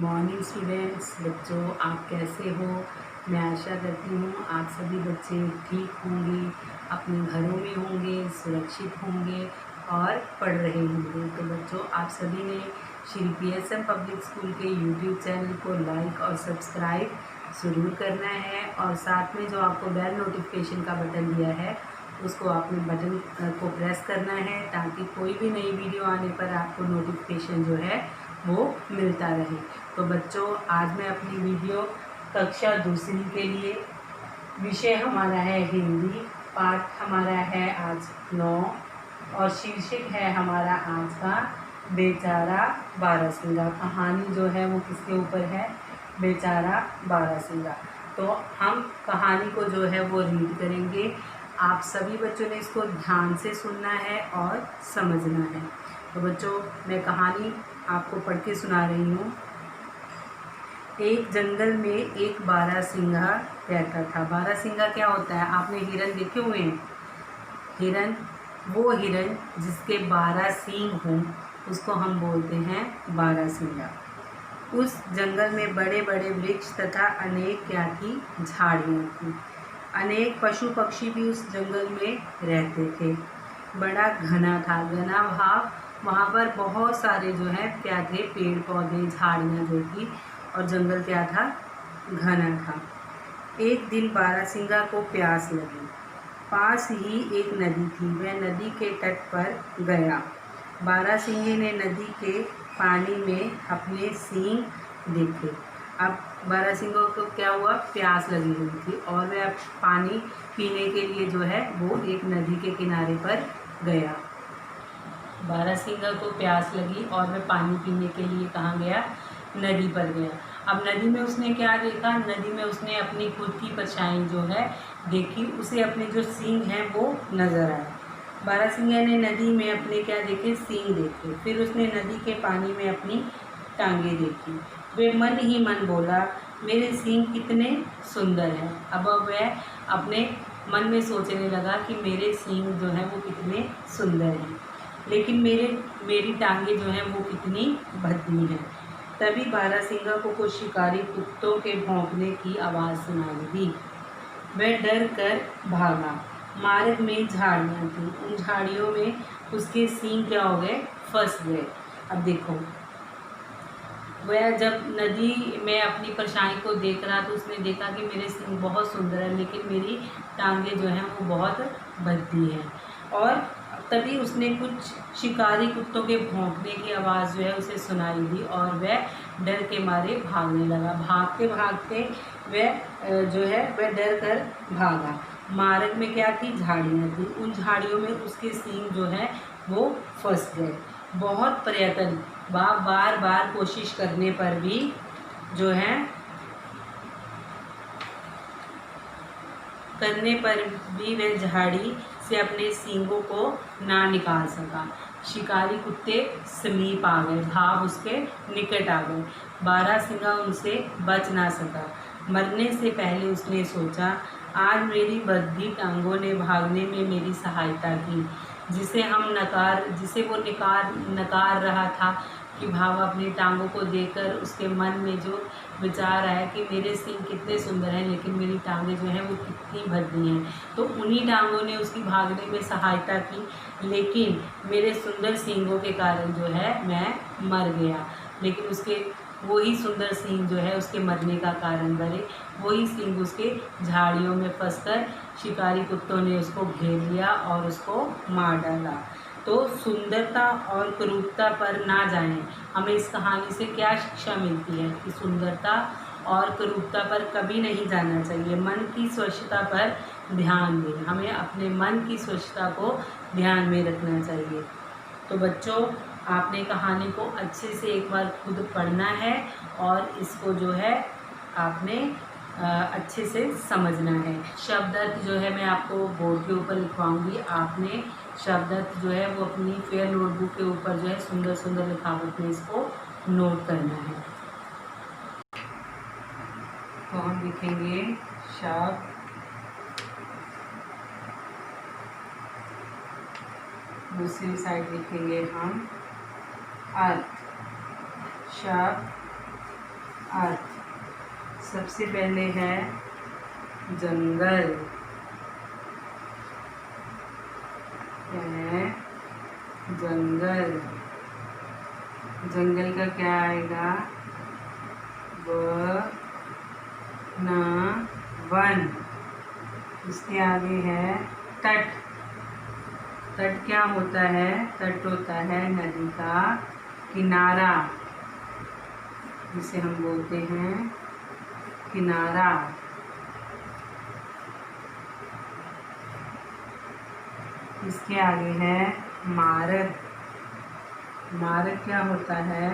Morning students, बच्चों आप कैसे हो। मैं आशा करती हूँ आप सभी बच्चे ठीक होंगे, अपने घरों में होंगे, सुरक्षित होंगे और पढ़ रहे होंगे। तो बच्चों आप सभी ने श्री PSM पब्लिक स्कूल के यूट्यूब चैनल को लाइक और सब्सक्राइब ज़रूर करना है और साथ में जो आपको बेल नोटिफिकेशन का बटन दिया है उसको आपने बटन को प्रेस करना है ताकि कोई भी नई वीडियो आने पर आपको नोटिफिकेशन जो है वो मिलता रहे। तो बच्चों आज मैं अपनी वीडियो कक्षा दूसरी के लिए, विषय हमारा है हिंदी, पाठ हमारा है आज 9 और शीर्षक है हमारा आज का बेचारा बारहसिंगा। कहानी जो है वो किसके ऊपर है? बेचारा बारहसिंगा। तो हम कहानी को जो है वो रीड करेंगे। आप सभी बच्चों ने इसको ध्यान से सुनना है और समझना है। तो बच्चों मैं कहानी आपको पढ़ के सुना रही हूँ। एक जंगल में एक बारहसिंगा रहता था। बारहसिंगा क्या होता है? आपने हिरन देखे हुए हैं? हिरन, वो हिरन जिसके 12 सींग हों उसको हम बोलते हैं बारहसिंगा। उस जंगल में बड़े बड़े वृक्ष तथा अनेक क्या थी? झाड़ियाँ थी। अनेक पशु पक्षी भी उस जंगल में रहते थे। बड़ा घना था। घना भाव वहाँ पर बहुत सारे जो है क्या थे? पेड़ पौधे, झाड़ियाँ जो थी, और जंगल क्या था? घना था। एक दिन बारहसिंगा को प्यास लगी। पास ही एक नदी थी। वह नदी के तट पर गया। बारहसिंगे ने नदी के पानी में अपने सींग देखे। अब बारहसिंगा को क्या हुआ? प्यास लगी हुई थी और वह पानी पीने के लिए जो है वो एक नदी के किनारे पर गया। बारहसिंगा को प्यास लगी और वह पानी पीने के लिए कहाँ गया? नदी पर गया। अब नदी में उसने क्या देखा? नदी में उसने अपनी खुद की परछाई जो है देखी। उसे अपने जो सींग हैं वो नज़र आए। बारहसिंगा ने नदी में अपने क्या देखे? सींग देखे। फिर उसने नदी के पानी में अपनी टांगें देखी। वे मन ही मन बोला, मेरे सींग कितने सुंदर हैं। अब वह अपने मन में सोचने लगा कि मेरे सींग जो हैं वो कितने सुंदर हैं, लेकिन मेरी टांगें जो हैं वो कितनी भद्दी हैं। तभी बारहसिंगा को कुछ शिकारी कुत्तों के भौंकने की आवाज़ सुनाई दी। वह डर कर भागा। मार्ग में झाड़ियाँ थीं। उन झाड़ियों में उसके सींग क्या हो गए? फंस गए। अब देखो, वह जब नदी में अपनी परछाई को देख रहा तो उसने देखा कि मेरे सींग बहुत सुंदर हैं, लेकिन मेरी टांगें जो हैं वो बहुत भद्दी हैं। और तभी उसने कुछ शिकारी कुत्तों के भौंकने की आवाज़ जो है उसे सुनाई दी और वह डर के मारे भागने लगा। भागते भागते वह जो है वह डर कर भागा। मार्ग में क्या थी? झाड़ियाँ थी। उन झाड़ियों में उसके सींग जो है वो फंस गए। बहुत प्रयत्न, बार बार कोशिश करने पर भी जो है वह झाड़ी से अपने सींगों को ना निकाल सका। शिकारी कुत्ते समीप आ गए, भाव उसके निकट आ गए। बारहसिंगा उनसे बच ना सका। मरने से पहले उसने सोचा, आज मेरी भद्दी टांगों ने भागने में मेरी सहायता की। जिसे वो नकार रहा था कि भाव अपनी टांगों को देखकर उसके मन में जो विचार आया कि मेरे सींग कितने सुंदर हैं, लेकिन मेरी टांगें जो हैं वो कितनी भद्दी हैं। तो उन्हीं टांगों ने उसकी भागने में सहायता की, लेकिन मेरे सुंदर सींगों के कारण जो है मैं मर गया। लेकिन उसके वही सुंदर सींग जो है उसके मरने का कारण बने। वही सींग उसके झाड़ियों में फंसकर शिकारी कुत्तों ने उसको घेर लिया और उसको मार डाला। तो सुंदरता और क्रूरता पर ना जाएं। हमें इस कहानी से क्या शिक्षा मिलती है कि सुंदरता और क्रूरता पर कभी नहीं जाना चाहिए। मन की स्वच्छता पर ध्यान दें। हमें अपने मन की स्वच्छता को ध्यान में रखना चाहिए। तो बच्चों आपने कहानी को अच्छे से एक बार खुद पढ़ना है और इसको जो है आपने अच्छे से समझना है। शब्द अर्थ जो है मैं आपको बोर्ड के ऊपर लिखवाऊंगी। आपने शब्द अर्थ जो है वो अपनी फेयर नोटबुक के ऊपर जो है सुंदर सुंदर लिखावट में इसको नोट करना है। तो हम लिखेंगे शब्द, दूसरी साइड लिखेंगे हम अर्थ। शब्द अर्थ। सबसे पहले है जंगल, है जंगल। जंगल का क्या आएगा? वन। इसके आगे है तट। तट क्या होता है? तट होता है नदी का किनारा, जिसे हम बोलते हैं किनारा। इसके आगे है मार्ग। मार्ग क्या होता है?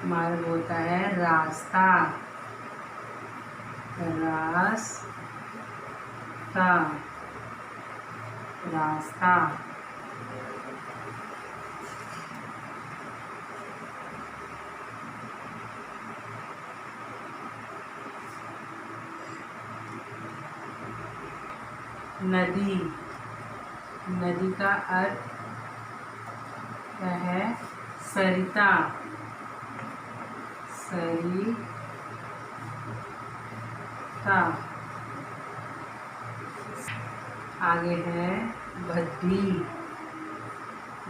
मार्ग होता है रास्ता, रास्ता, रास्ता। नदी। नदी का अर्थ क्या है? सरिता, सरिता। आगे है भद्दी।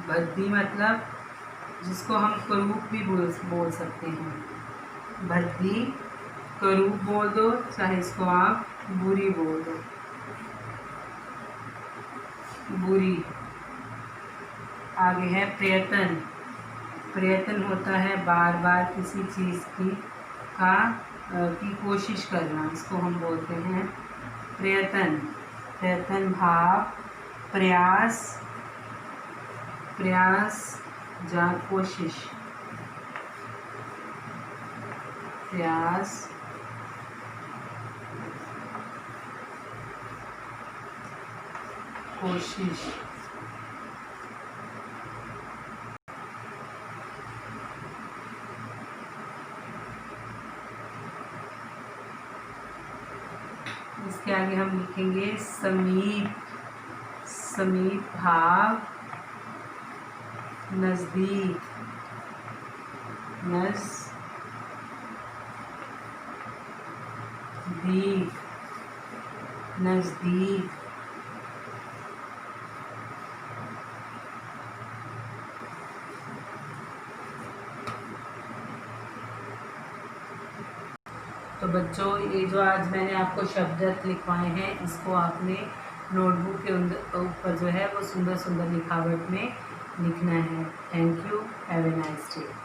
भद्दी मतलब जिसको हम करूप भी बोल सकते हैं। भद्दी करूप बोल दो, चाहे इसको आप बुरी बोल दो, बुरी। आगे है प्रयत्न। प्रयत्न होता है बार बार किसी चीज़ की कोशिश करना, इसको हम बोलते हैं प्रयत्न। प्रयत्न भाव प्रयास, प्रयास या कोशिश, प्रयास, कोशिश। इसके आगे हम लिखेंगे समीप। समीप भाव नज़दीक, नज़दीक, नज़दीक। तो बच्चों, ये जो आज मैंने आपको शब्द लिखवाए हैं, इसको आपने नोटबुक के ऊपर जो है वो सुंदर सुंदर लिखावट में लिखना है। Thank you. Have a nice day.